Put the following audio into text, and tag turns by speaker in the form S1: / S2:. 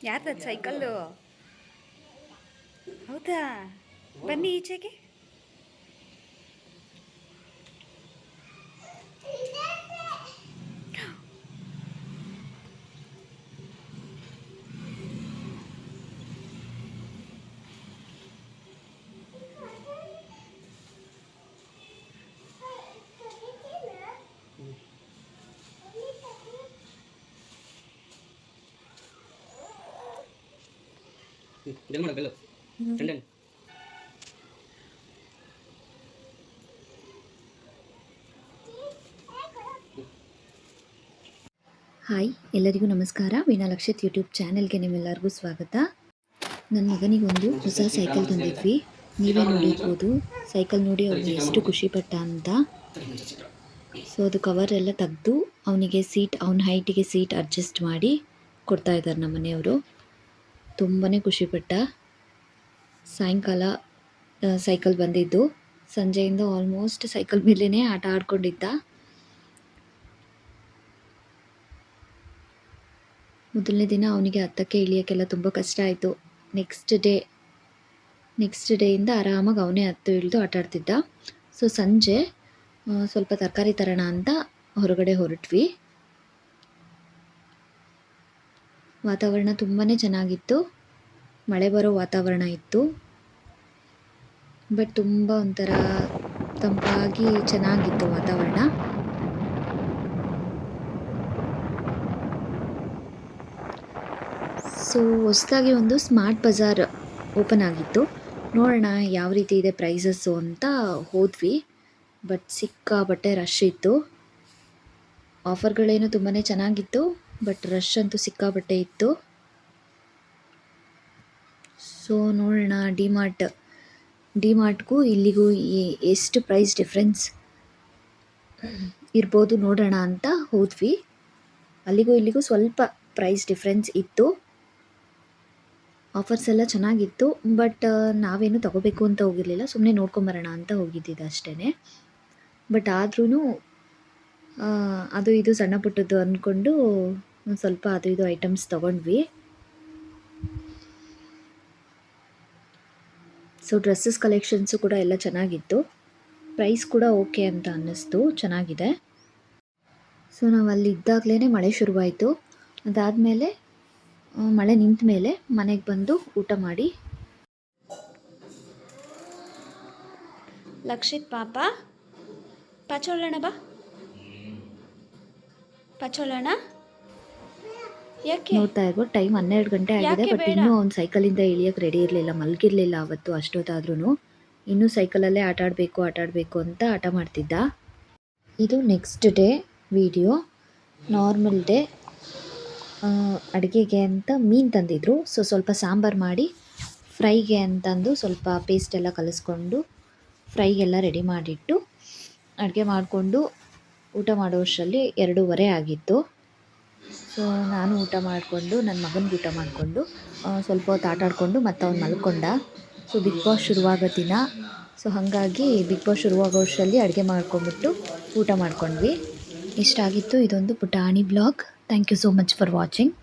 S1: ಯಾರ್ದದು cycle? ಹೌದಾ? ಬನ್ನಿ ಈಚೆಗೆ. ಹಾಯ್, ಎಲ್ಲರಿಗೂ ನಮಸ್ಕಾರ. ವೀಣಾ ಲಕ್ಷಿತ್ ಯೂಟ್ಯೂಬ್ ಚಾನೆಲ್ಗೆ ನಿಮ್ಮೆಲ್ಲರಿಗೂ ಸ್ವಾಗತ. ನನ್ನ ಮಗನಿಗೊಂದು ಹೊಸ ಸೈಕಲ್ ತಂದಿದ್ವಿ. ನೀವೇ ನೋಡಿರ್ಬೋದು, ಸೈಕಲ್ ನೋಡಿ ಅವನು ಎಷ್ಟು ಖುಷಿಪಟ್ಟ ಅಂತ. ಸೊ ಅದು ಕವರ್ ಎಲ್ಲ ತೆಗೆದು ಅವನಿಗೆ ಅವನ ಹೈಟಿಗೆ ಸೀಟ್ ಅಡ್ಜಸ್ಟ್ ಮಾಡಿ ಕೊಡ್ತಾ ಇದ್ದಾರೆ ನಮ್ಮ ಮನೆಯವರು. ತುಂಬಾ ಖುಷಿಪಟ್ಟ. ಸಾಯಂಕಾಲ ಸೈಕಲ್ ಬಂದಿದ್ದು, ಸಂಜೆಯಿಂದ ಆಲ್ಮೋಸ್ಟ್ ಸೈಕಲ್ ಮೇಲೇ ಆಟ ಆಡ್ಕೊಂಡಿದ್ದ. ಮೊದಲನೇ ದಿನ ಅವನಿಗೆ ಹತ್ತಕ್ಕೆ ಇಳಿಯೋಕ್ಕೆಲ್ಲ ತುಂಬ ಕಷ್ಟ ಆಯಿತು. ನೆಕ್ಸ್ಟ್ ಡೇಯಿಂದ ಆರಾಮಾಗಿ ಅವನೇ ಹತ್ತು ಇಳಿದು ಆಟ ಆಡ್ತಿದ್ದ. ಸೊ ಸಂಜೆ ಸ್ವಲ್ಪ ತರಕಾರಿ ತರೋಣ ಅಂತ ಹೊರಗಡೆ ಹೊರಟ್ವಿ. ವಾತಾವರಣ ತುಂಬಾ ಚೆನ್ನಾಗಿತ್ತು. ಮಳೆ ಬರೋ ವಾತಾವರಣ ಇತ್ತು. ಬಟ್ ತುಂಬ ಒಂಥರ ತಂಪಾಗಿ ಚೆನ್ನಾಗಿತ್ತು ವಾತಾವರಣ. ಸೊ ಹೊಸದಾಗಿ ಒಂದು ಸ್ಮಾರ್ಟ್ ಬಜಾರ್ ಓಪನ್ ಆಗಿತ್ತು. ನೋಡೋಣ ಯಾವ ರೀತಿ ಇದೆ ಪ್ರೈಸಸ್ಸು ಅಂತ ಹೋದ್ವಿ. ಬಟ್ ಸಿಕ್ಕಾಪಟ್ಟೆ ರಶ್ ಇತ್ತು. ಆಫರ್ಗಳೇನು ತುಂಬಾ ಚೆನ್ನಾಗಿತ್ತು, ಬಟ್ ರಶ್ ಅಂತೂ ಸಿಕ್ಕಾಪಟ್ಟೆ ಇತ್ತು. ಸೊ ನೋಡೋಣ ಡಿಮಾರ್ಟ್ಗೂ ಇಲ್ಲಿಗೂ ಎಷ್ಟು ಪ್ರೈಸ್ ಡಿಫ್ರೆನ್ಸ್ ಇರ್ಬೋದು ನೋಡೋಣ ಅಂತ ಹೋದ್ವಿ. ಅಲ್ಲಿಗೂ ಇಲ್ಲಿಗೂ ಸ್ವಲ್ಪ ಪ್ರೈಸ್ ಡಿಫ್ರೆನ್ಸ್ ಇತ್ತು. ಆಫರ್ಸ್ ಎಲ್ಲ ಚೆನ್ನಾಗಿತ್ತು. ಬಟ್ ನಾವೇನು ತಗೋಬೇಕು ಅಂತ ಹೋಗಿರಲಿಲ್ಲ, ಸುಮ್ಮನೆ ನೋಡ್ಕೊಂಬರೋಣ ಅಂತ ಹೋಗಿದ್ದಿದ್ದು ಅಷ್ಟೇ. ಬಟ್ ಆದ್ರೂ ಅದು ಇದು ಸಣ್ಣ ಪುಟ್ಟದ್ದು ಅಂದ್ಕೊಂಡು ಒಂದು ಸ್ವಲ್ಪ ಅದು ಇದು ಐಟಮ್ಸ್ ತೊಗೊಂಡ್ವಿ. ಸೊ ಡ್ರೆಸ್ಸಸ್ ಕಲೆಕ್ಷನ್ಸು ಕೂಡ ಎಲ್ಲ ಚೆನ್ನಾಗಿತ್ತು. ಪ್ರೈಸ್ ಕೂಡ ಓಕೆ ಅಂತ ಅನ್ನಿಸ್ತು, ಚೆನ್ನಾಗಿದೆ. ಸೊ ನಾವು ಅಲ್ಲಿ ಇದ್ದಾಗಲೇ ಮಳೆ ಶುರುವಾಯಿತು. ಅದಾದಮೇಲೆ ಮಳೆ ನಿಂತ ಮೇಲೆ ಮನೆಗೆ ಬಂದು ಊಟ ಮಾಡಿ. ಲಕ್ಷಿತ್ ಪಾಪ ಪಚೋಳಣ ಬಾ, ಪಚೋಳಣ. ಯಾಕೆ ನೋಡ್ತಾ ಇರ್ಬೋದು, ಟೈಮ್ 12 ಗಂಟೆ ಆಗಿದೆ. ಬಟ್ ಇನ್ನೂ ಅವ್ನು ಸೈಕಲಿಂದ ಇಳಿಯೋಕ್ಕೆ ರೆಡಿ ಇರಲಿಲ್ಲ, ಮಲಗಿರಲಿಲ್ಲ ಅವತ್ತು ಅಷ್ಟೊತ್ತಾದ್ರೂ. ಇನ್ನೂ ಸೈಕಲಲ್ಲೇ ಆಟ ಆಡಬೇಕು ಅಂತ ಆಟ ಮಾಡ್ತಿದ್ದ. ಇದು next day video. Normal day. ಅಡುಗೆಗೆ ಅಂತ ಮೀನು ತಂದಿದ್ರು. ಸೊ ಸ್ವಲ್ಪ ಸಾಂಬಾರು ಮಾಡಿ ಫ್ರೈಗೆ ಅಂತಂದು ಸ್ವಲ್ಪ ಪೇಸ್ಟ್ ಎಲ್ಲ ಕಲಿಸ್ಕೊಂಡು ಫ್ರೈಗೆಲ್ಲ ರೆಡಿ ಮಾಡಿಟ್ಟು ಅಡುಗೆ ಮಾಡಿಕೊಂಡು ಊಟ ಮಾಡೋಷ್ಟರಲ್ಲಿ 2:30 ಆಗಿತ್ತು. ಸೊ ನಾನು ಊಟ ಮಾಡಿಕೊಂಡು ನನ್ನ ಮಗನಿಗೆ ಊಟ ಮಾಡಿಕೊಂಡು ಸ್ವಲ್ಪ ಹೊತ್ತು ಆಟ ಆಡಿಕೊಂಡು ಮತ್ತು ಅವ್ನು ಮಲ್ಕೊಂಡ. ಸೊ ಬಿಗ್ ಬಾಸ್ ಶುರುವಾಗೋ ದಿನ. ಸೊ ಹಾಗಾಗಿ ಬಿಗ್ ಬಾಸ್ ಶುರುವಾಗೋಷ್ಟರಲ್ಲಿ ಅಡುಗೆ ಮಾಡ್ಕೊಂಬಿಟ್ಟು ಊಟ ಮಾಡ್ಕೊಂಡ್ವಿ. ಇಷ್ಟ ಆಗಿತ್ತು ಇದೊಂದು ಪುಟಾಣಿ blog. Thank you so much for watching.